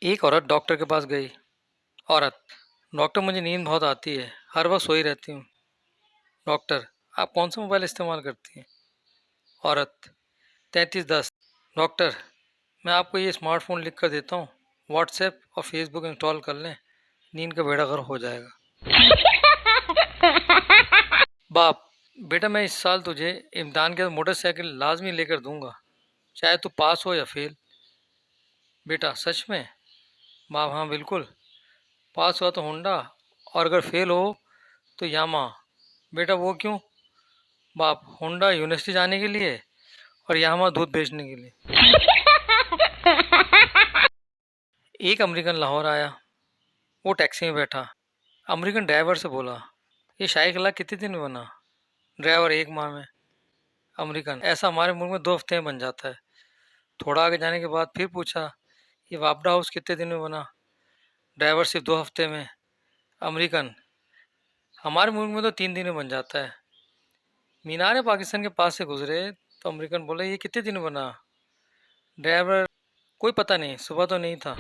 एक औरत डॉक्टर के पास गई। औरत: डॉक्टर, मुझे नींद बहुत आती है, हर वक्त सोई रहती हूँ। डॉक्टर: आप कौन सा मोबाइल इस्तेमाल करती हैं? औरत: 3310। डॉक्टर: मैं आपको ये स्मार्टफोन लिख कर देता हूँ, व्हाट्सएप और फेसबुक इंस्टॉल कर लें, नींद का बेड़ा गर्क हो जाएगा। बाप: बेटा, मैं इस साल तुझे इम्तिहान के बाद मोटरसाइकिल लाजमी लेकर दूंगा, चाहे तू पास हो या फेल। बेटा: सच में? बाप: हाँ बिल्कुल, पास हुआ तो होंडा, और अगर फेल हो तो यामा। बेटा, वो क्यों? बाप: होंडा यूनिवर्सिटी जाने के लिए, और यामा दूध बेचने के लिए। एक अमेरिकन लाहौर आया। वो टैक्सी में बैठा। अमेरिकन ड्राइवर से बोला, ये शाही कला कितने दिन में बना? ड्राइवर: 1 माह में। अमेरिकन: ऐसा हमारे मुल्क में 2 हफ्ते में बन जाता है। थोड़ा आगे जाने के बाद फिर पूछा, ये वापडा हाउस कितने दिन में बना? ड्राइवर: सिर्फ 2 हफ्ते में। अमेरिकन: हमारे मुल्क में तो 3 दिन में बन जाता है। मीनार पाकिस्तान के पास से गुजरे तो अमेरिकन बोले, ये कितने दिन में बना? ड्राइवर: कोई पता नहीं, सुबह तो नहीं था।